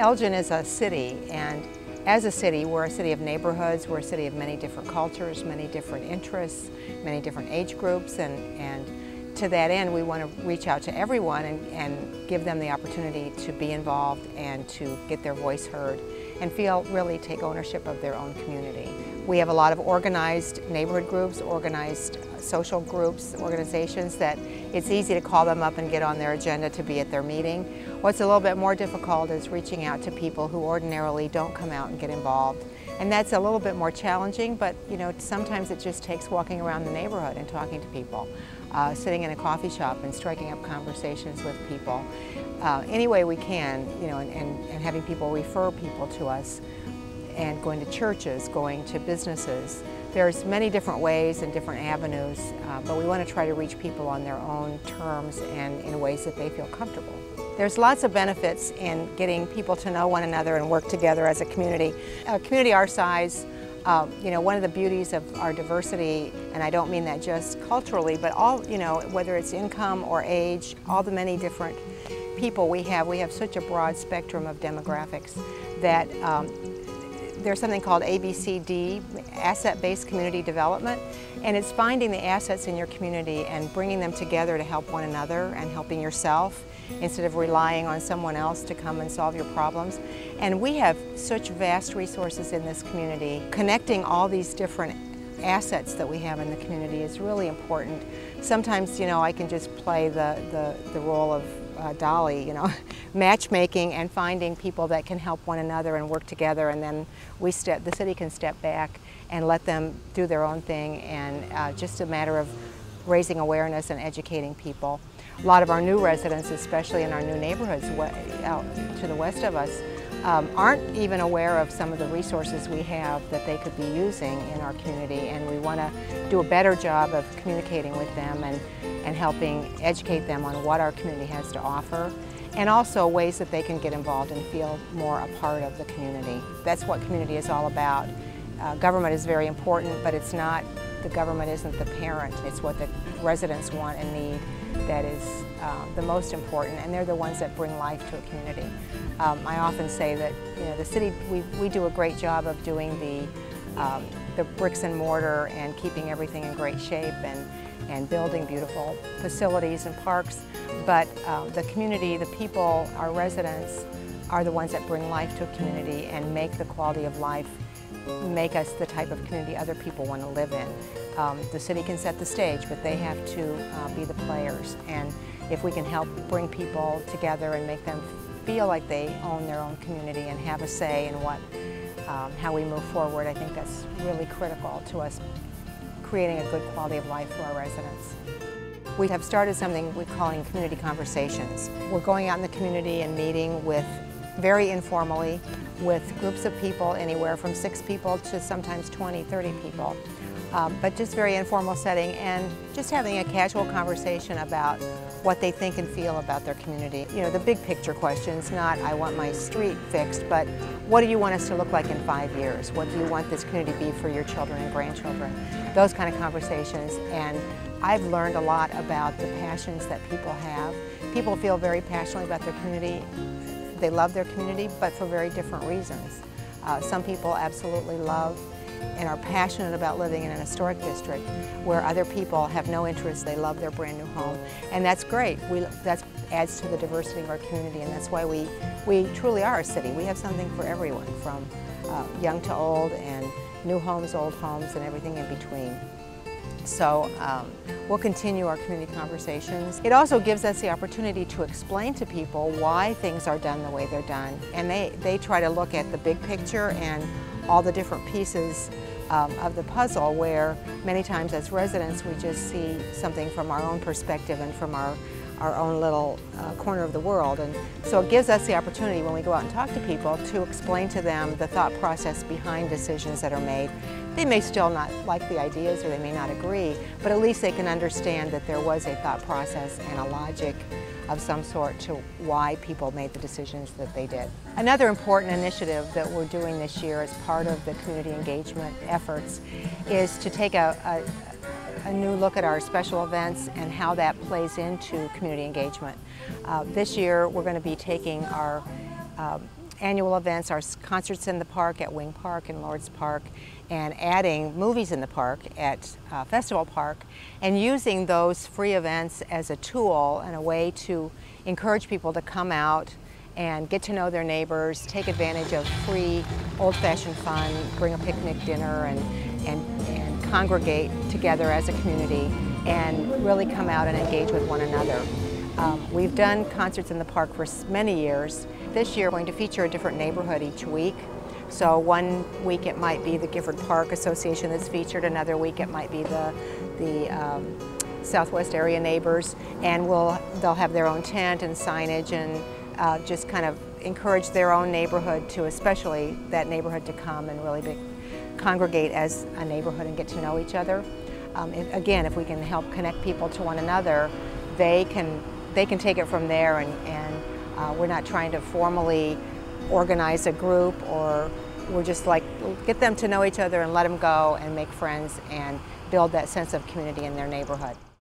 Elgin is a city, and as a city, we're a city of neighborhoods. We're a city of many different cultures, many different interests, many different age groups, and to that end, we want to reach out to everyone and give them the opportunity to be involved and to get their voice heard and really take ownership of their own community. We have a lot of organized neighborhood groups, organized social groups, organizations that it's easy to call them up and get on their agenda to be at their meeting. What's a little bit more difficult is reaching out to people who ordinarily don't come out and get involved. And that's a little bit more challenging, but sometimes it just takes walking around the neighborhood and talking to people, sitting in a coffee shop and striking up conversations with people. Any way we can, and having people refer people to us, and going to churches, going to businesses. There's many different ways and different avenues, but we want to try to reach people on their own terms and in ways that they feel comfortable. There's lots of benefits in getting people to know one another and work together as a community. A community our size, one of the beauties of our diversity, and I don't mean that just culturally, but all, whether it's income or age, all the many different people we have such a broad spectrum of demographics that there's something called ABCD, Asset-Based Community Development, and it's finding the assets in your community and bringing them together to help one another and helping yourself instead of relying on someone else to come and solve your problems. And we have such vast resources in this community. Connecting all these different assets that we have in the community is really important. Sometimes, I can just play the role of Dolly, matchmaking and finding people that can help one another and work together, and then the city can step back and let them do their own thing, and just a matter of raising awareness and educating people. A lot of our new residents, especially in our new neighborhoods out to the west of us, aren't even aware of some of the resources we have that they could be using in our community, and we want to do a better job of communicating with them and helping educate them on what our community has to offer, and also ways that they can get involved and feel more a part of the community. That's what community is all about. Government is very important, but the government isn't the parent. It's what the residents want and need that is the most important, and they're the ones that bring life to a community. I often say that the city, we do a great job of doing the bricks and mortar and keeping everything in great shape and building beautiful facilities and parks, but the community, the people, our residents are the ones that bring life to a community and make the quality of life, make us the type of community other people want to live in. The city can set the stage, but they have to be the players, and if we can help bring people together and make them feel like they own their own community and have a say in how we move forward, I think that's really critical to us creating a good quality of life for our residents. We have started something we're calling community conversations. We're going out in the community and meeting very informally with groups of people, anywhere from 6 people to sometimes 20, 30 people. But just very informal setting and just having a casual conversation about what they think and feel about their community. The big picture questions, not I want my street fixed, but what do you want us to look like in 5 years? What do you want this community to be for your children and grandchildren? Those kind of conversations, and I've learned a lot about the passions that people have. People feel very passionately about their community. They love their community, but for very different reasons. Some people absolutely love and are passionate about living in an historic district, where other people have no interest. They love their brand new home, and that's great. That adds to the diversity of our community, and that's why we truly are a city. We have something for everyone, from young to old, and new homes, old homes, and everything in between. So we'll continue our community conversations. It also gives us the opportunity to explain to people why things are done the way they're done, and they try to look at the big picture and all the different pieces of the puzzle, where many times as residents we just see something from our own perspective and from our own little corner of the world. And so it gives us the opportunity, when we go out and talk to people, to explain to them the thought process behind decisions that are made. They may still not like the ideas, or they may not agree, but at least they can understand that there was a thought process and a logic of some sort to why people made the decisions that they did. Another important initiative that we're doing this year as part of the community engagement efforts is to take a new look at our special events and how that plays into community engagement. This year we're going to be taking our annual events, our concerts in the park at Wing Park and Lord's Park, and adding movies in the park at Festival Park, and using those free events as a tool and a way to encourage people to come out and get to know their neighbors, take advantage of free old-fashioned fun, bring a picnic dinner, and congregate together as a community and really come out and engage with one another. We've done concerts in the park for many years. This year we're going to feature a different neighborhood each week. So one week it might be the Gifford Park Association that's featured, another week it might be the Southwest area neighbors, and they'll have their own tent and signage and just kind of encourage their own neighborhood to, especially that neighborhood, to come and really congregate as a neighborhood and get to know each other. Again, if we can help connect people to one another, they can take it from there, and we're not trying to formally organize a group, or we're just like, get them to know each other and let them go and make friends and build that sense of community in their neighborhood.